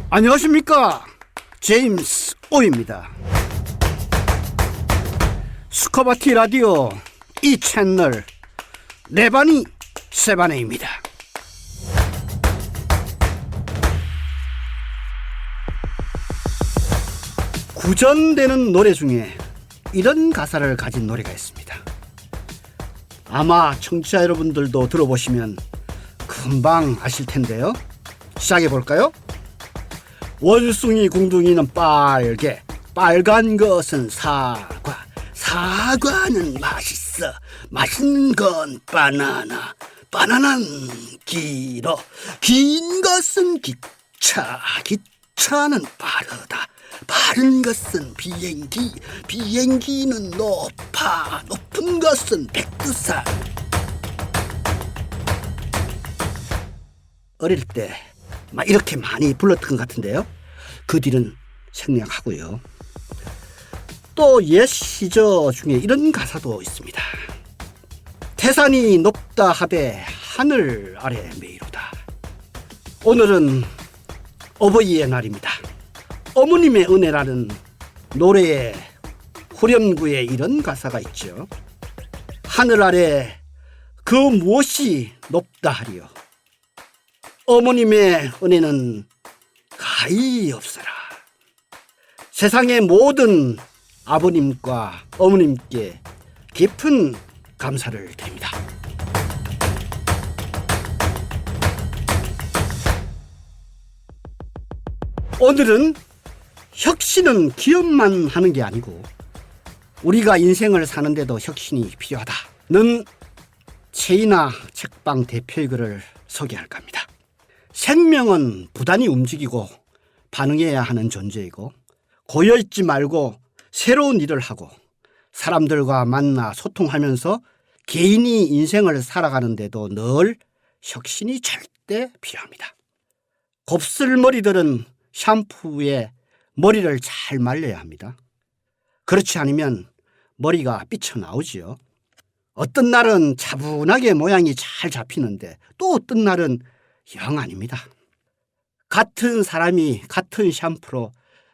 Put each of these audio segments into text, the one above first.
안녕하십니까, 제임스 오입니다. 스커바티 라디오 이 채널 네바니 세바네입니다. 구전되는 노래 중에 이런 가사를 가진 노래가 있습니다. 아마 청취자 여러분들도 들어보시면 금방 아실 텐데요. 시작해 볼까요? 원숭이 궁둥이는 빨개, 빨간 것은 사과, 사과는 맛있어, 맛있는 건 바나나, 바나나는 길어, 긴 것은 기차, 기차는 빠르다, 빠른 것은 비행기, 비행기는 높아, 높은 것은 백두산. 어릴 때 막 이렇게 많이 불렀던 것 같은데요. 그 뒤는 생략하고요. 또 옛 시저 중에 이런 가사도 있습니다. 태산이 높다 하되 하늘 아래 메이로다. 오늘은 어버이의 날입니다. 어머님의 은혜라는 노래의 후렴구에 이런 가사가 있죠. 하늘 아래 그 무엇이 높다 하리요. 어머님의 은혜는 가히 없어라. 세상의 모든 아버님과 어머님께 깊은 감사를 드립니다. 오늘은 혁신은 기업만 하는 게 아니고 우리가 인생을 사는데도 혁신이 필요하다는 체이나 책방 대표의 글을 소개할까 합니다. 생명은 부단히 움직이고 반응해야 하는 존재이고 고여있지 말고 새로운 일을 하고 사람들과 만나 소통하면서 개인이 인생을 살아가는데도 늘 혁신이 절대 필요합니다. 곱슬머리들은 샴푸에 머리를 잘 말려야 합니다. 그렇지 않으면 머리가 삐쳐나오지요. 어떤 날은 차분하게 모양이 잘 잡히는데 또 어떤 날은 영 아닙니다. 같은 사람이 같은 샴푸로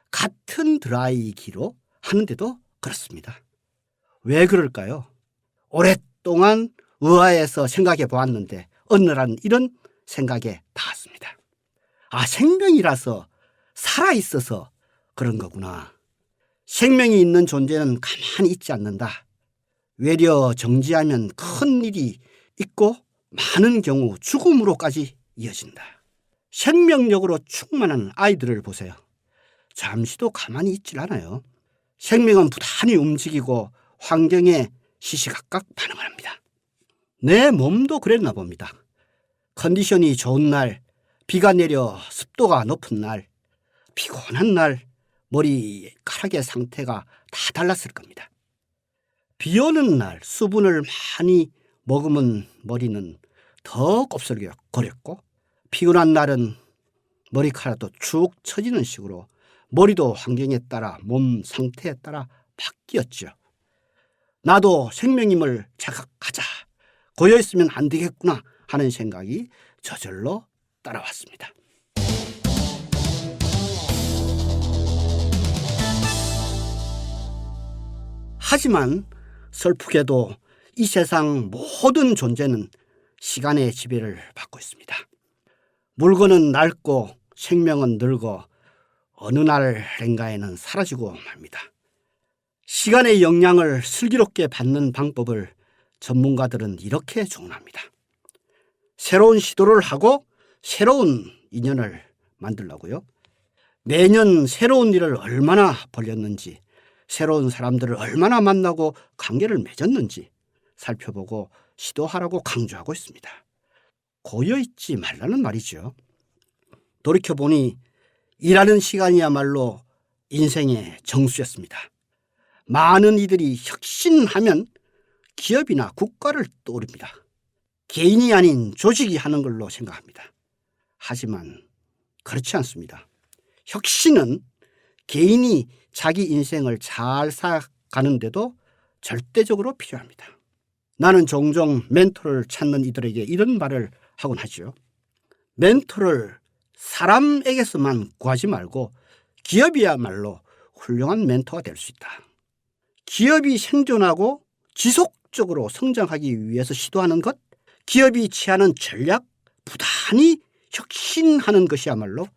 같은 드라이기로 하는데도 그렇습니다. 왜 그럴까요? 오랫동안 의아해서 생각해 보았는데 어느 날은 이런 생각에 닿았습니다. 아, 생명이라서 살아있어서 그런 거구나. 생명이 있는 존재는 가만히 있지 않는다. 외려 정지하면 큰 일이 있고 많은 경우 죽음으로까지 이어진다. 생명력으로 충만한 아이들을 보세요. 잠시도 가만히 있질 않아요. 생명은 부단히 움직이고 환경에 시시각각 반응을 합니다. 내 몸도 그랬나 봅니다. 컨디션이 좋은 날, 비가 내려 습도가 높은 날, 피곤한 날 머리카락의 상태가 다 달랐을 겁니다. 비 오는 날 수분을 많이 머금은 머리는 더 곱슬거렸고 피곤한 날은 머리카락도 축 처지는 식으로 머리도 환경에 따라 몸 상태에 따라 바뀌었죠. 나도 생명임을 자각하자. 고여있으면 안 되겠구나 하는 생각이 저절로 따라왔습니다. 하지만 슬프게도 이 세상 모든 존재는 시간의 지배를 받고 있습니다. 물건은 낡고 생명은 늙어 어느 날인가에는 사라지고 맙니다. 시간의 영향을 슬기롭게 받는 방법을 전문가들은 이렇게 조언합니다. 새로운 시도를 하고 새로운 인연을 만들려고요. 매년 새로운 일을 얼마나 벌였는지, 새로운 사람들을 얼마나 만나고 관계를 맺었는지 살펴보고 시도하라고 강조하고 있습니다. 고여있지 말라는 말이죠. 돌이켜보니 일하는 시간이야말로 인생의 정수였습니다. 많은 이들이 혁신하면 기업이나 국가를 떠오릅니다. 개인이 아닌 조직이 하는 걸로 생각합니다. 하지만 그렇지 않습니다. 혁신은 개인이 자기 인생을 잘 살아가는데도 절대적으로 필요합니다. 나는 종종 멘토를 찾는 이들에게 이런 말을 하곤 하죠. 멘토를 사람에게서만 구하지 말고 기업이야말로 훌륭한 멘토가 될 수 있다. 기업이 생존하고 지속적으로 성장하기 위해서 시도하는 것, 기업이 취하는 전략, 부단히 혁신하는 것이야말로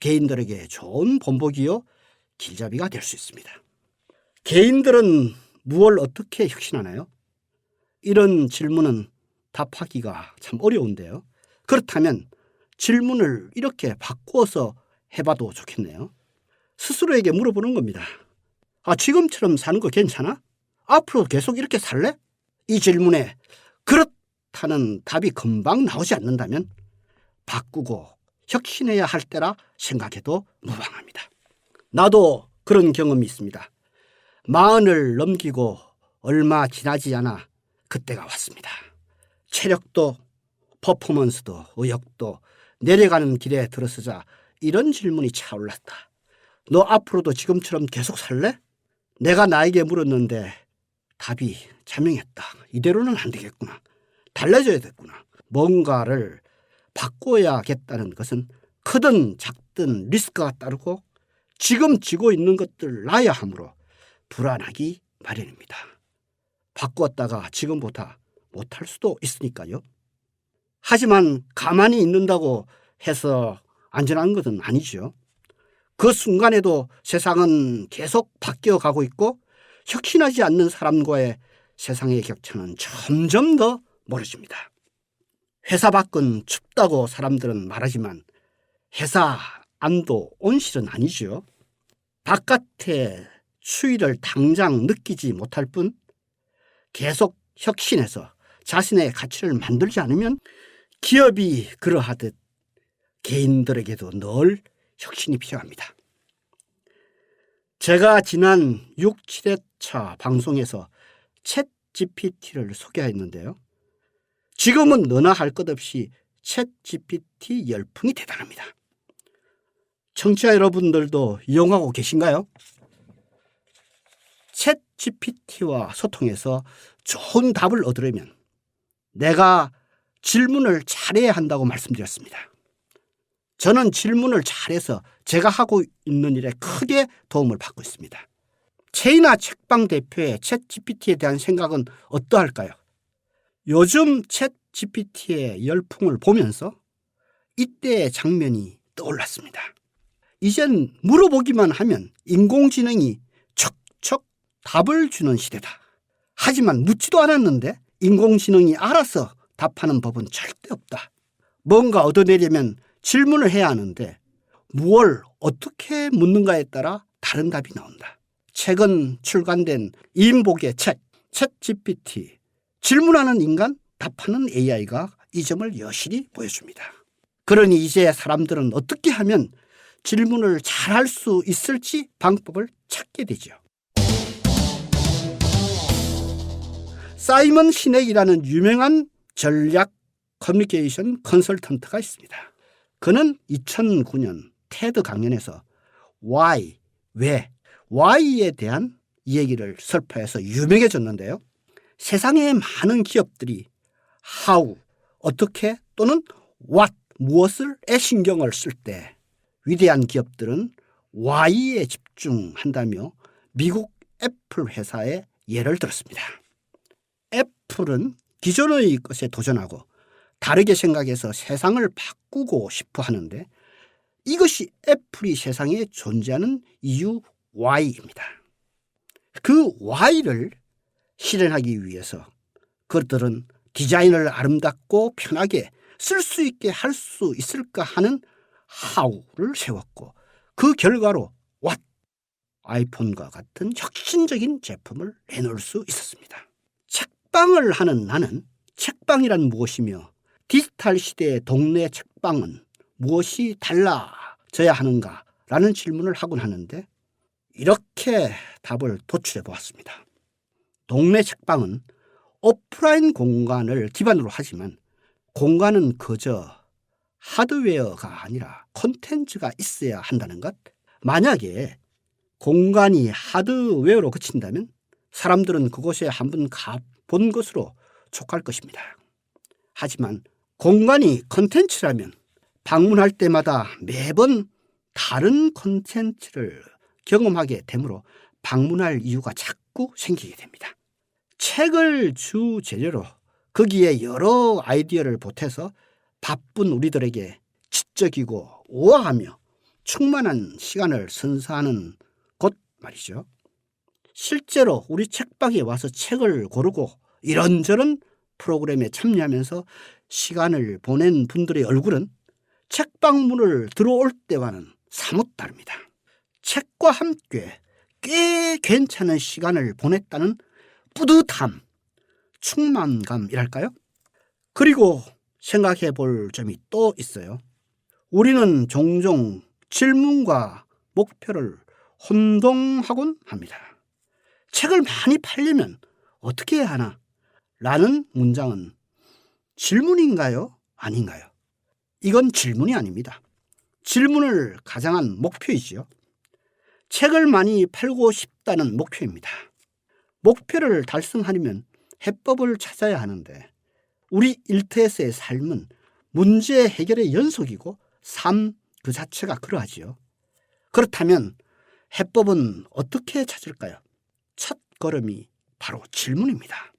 개인들에게 좋은 본보기요 길잡이가 될 수 있습니다. 개인들은 무엇을 어떻게 혁신하나요? 이런 질문은 답하기가 참 어려운데요. 그렇다면 질문을 이렇게 바꾸어서 해봐도 좋겠네요. 스스로에게 물어보는 겁니다. 지금처럼 사는 거 괜찮아? 앞으로 계속 이렇게 살래? 이 질문에 그렇다는 답이 금방 나오지 않는다면 바꾸고 혁신해야 할 때라 생각해도 무방합니다. 나도 그런 경험이 있습니다. 40을 넘기고 얼마 지나지 않아 그때가 왔습니다. 체력도 퍼포먼스도 의욕도 내려가는 길에 들어서자 이런 질문이 차올랐다. 너 앞으로도 지금처럼 계속 살래? 내가 나에게 물었는데 답이 자명했다. 이대로는 안 되겠구나. 달라져야겠구나. 뭔가를 바꿔야겠다는 것은 크든 작든 리스크가 따르고 지금 지고 있는 것들 놔야 하므로 불안하기 마련입니다. 바꿨다가 지금보다 못할 수도 있으니까요. 하지만 가만히 있는다고 해서 안전한 것은 아니죠. 그 순간에도 세상은 계속 바뀌어가고 있고 혁신하지 않는 사람과의 세상의 격차는 점점 더 멀어집니다. 회사 밖은 춥다고 사람들은 말하지만 회사 안도 온실은 아니죠. 바깥의 추위를 당장 느끼지 못할 뿐 계속 혁신해서 자신의 가치를 만들지 않으면 기업이 그러하듯 개인들에게도 늘 혁신이 필요합니다. 제가 지난 6, 7회차 방송에서 챗 GPT를 소개했는데요. 지금은 너나 할 것 없이 챗 GPT 열풍이 대단합니다. 청취자 여러분들도 이용하고 계신가요? 챗 GPT와 소통해서 좋은 답을 얻으려면 내가 질문을 잘해야 한다고 말씀드렸습니다. 저는 질문을 잘해서 제가 하고 있는 일에 크게 도움을 받고 있습니다. 체이나 책방 대표의 챗 GPT에 대한 생각은 어떠할까요? 요즘 챗 GPT의 열풍을 보면서 이때의 장면이 떠올랐습니다. 이젠 물어보기만 하면 인공지능이 척척 답을 주는 시대다. 하지만 묻지도 않았는데 인공지능이 알아서 답하는 법은 절대 없다. 뭔가 얻어내려면 질문을 해야 하는데 무엇을 어떻게 묻는가에 따라 다른 답이 나온다. 최근 출간된 이인복의 책, 챗 GPT, 질문하는 인간, 답하는 AI가 이 점을 여실히 보여줍니다. 그러니 이제 사람들은 어떻게 하면 질문을 잘할 수 있을지 방법을 찾게 되죠. 사이먼 시넥이라는 유명한 전략 커뮤니케이션 컨설턴트가 있습니다. 그는 2009년 테드 강연에서 why, 왜, why에 대한 얘기를 설파해서 유명해졌는데요. 세상의 많은 기업들이 how, 어떻게 또는 what, 무엇을 신경을 쓸 때 위대한 기업들은 why에 집중한다며 미국 애플 회사의 예를 들었습니다. 애플은 기존의 것에 도전하고 다르게 생각해서 세상을 바꾸고 싶어 하는데 이것이 애플이 세상에 존재하는 이유 Y입니다. 그 Y를 실현하기 위해서 그들은 디자인을 아름답고 편하게 쓸 수 있게 할 수 있을까 하는 How를 세웠고 그 결과로 What, 아이폰과 같은 혁신적인 제품을 내놓을 수 있었습니다. 책방을 하는 나는 책방이란 무엇이며 디지털 시대의 동네 책방은 무엇이 달라져야 하는가라는 질문을 하곤 하는데 이렇게 답을 도출해 보았습니다. 동네 책방은 오프라인 공간을 기반으로 하지만 공간은 그저 하드웨어가 아니라 콘텐츠가 있어야 한다는 것. 만약에 공간이 하드웨어로 그친다면 사람들은 그곳에 한번 가본 것으로 촉할 것입니다. 하지만 공간이 콘텐츠라면 방문할 때마다 매번 다른 콘텐츠를 경험하게 되므로 방문할 이유가 자꾸 생기게 됩니다. 책을 주 재료로 거기에 여러 아이디어를 보태서 바쁜 우리들에게 지적이고 우아하며 충만한 시간을 선사하는 곳 말이죠. 실제로 우리 책방에 와서 책을 고르고 이런저런 프로그램에 참여하면서 시간을 보낸 분들의 얼굴은 책방문을 들어올 때와는 사뭇 다릅니다. 책과 함께 꽤 괜찮은 시간을 보냈다는 뿌듯함, 충만감이랄까요? 그리고 생각해 볼 점이 또 있어요. 우리는 종종 질문과 목표를 혼동하곤 합니다. 책을 많이 팔려면 어떻게 해야 하나? 라는 문장은 질문인가요? 아닌가요? 이건 질문이 아닙니다. 질문을 가장한 목표이지요. 책을 많이 팔고 싶다는 목표입니다. 목표를 달성하려면 해법을 찾아야 하는데 우리 일터에서의 삶은 문제 해결의 연속이고 삶 그 자체가 그러하지요. 그렇다면 해법은 어떻게 찾을까요? 첫 걸음이 바로 질문입니다.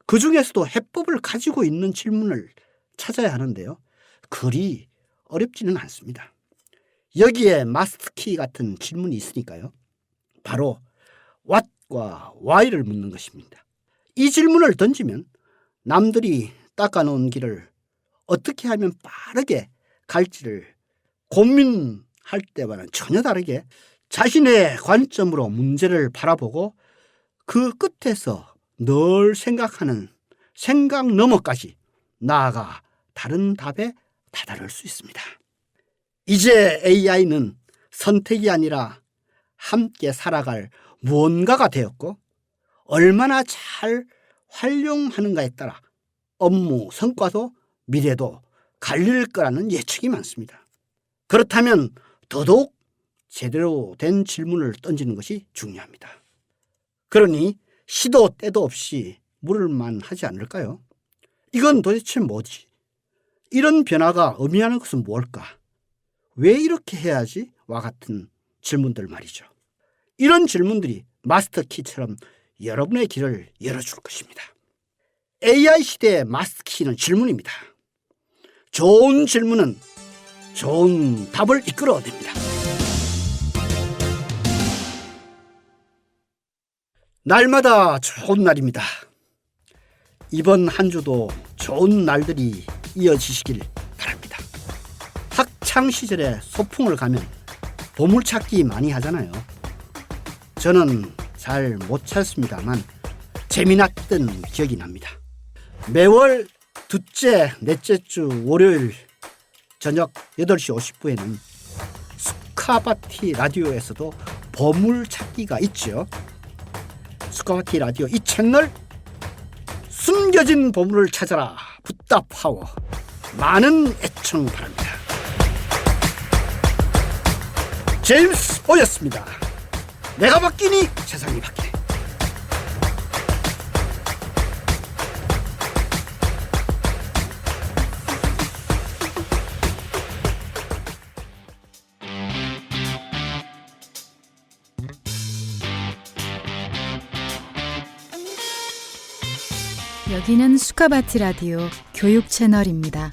그 중에서도 해법을 가지고 있는 질문을 찾아야 하는데요. 그리 어렵지는 않습니다. 여기에 마스터키 같은 질문이 있으니까요. 바로 what과 why를 묻는 것입니다. 이 질문을 던지면 남들이 닦아놓은 길을 어떻게 하면 빠르게 갈지를 고민할 때와는 전혀 다르게 자신의 관점으로 문제를 바라보고 그 끝에서 늘 생각하는 생각 너머까지 나아가 다른 답에 다다를 수 있습니다. 이제 AI는 선택이 아니라 함께 살아갈 무언가가 되었고 얼마나 잘 활용하는가에 따라 업무 성과도 미래도 갈릴 거라는 예측이 많습니다. 그렇다면 더더욱 제대로 된 질문을 던지는 것이 중요합니다. 그러니 시도 때도 없이 물을만 하지 않을까요? 이건 도대체 뭐지? 이런 변화가 의미하는 것은 무엇일까? 왜 이렇게 해야지? 와 같은 질문들 말이죠. 이런 질문들이 마스터키처럼 여러분의 길을 열어줄 것입니다. AI 시대의 마스터키는 질문입니다. 좋은 질문은 좋은 답을 이끌어냅니다. 날마다 좋은 날입니다. 이번 한 주도 좋은 날들이 이어지시길 바랍니다. 학창 시절에 소풍을 가면 보물찾기 많이 하잖아요. 저는 잘 못 찾습니다만 재미났던 기억이 납니다. 매월 둘째, 넷째 주 월요일 저녁 8시 50분에는 스카바티 라디오에서도 보물찾기가 있죠. 스카바티 라디오 이 채널 숨겨진 보물을 찾아라 붓다 파워 많은 애청 바랍니다. 제임스 오였습니다. 내가 바뀌니 세상이 바뀌네. 여기는 수카바티 라디오 교육 채널입니다.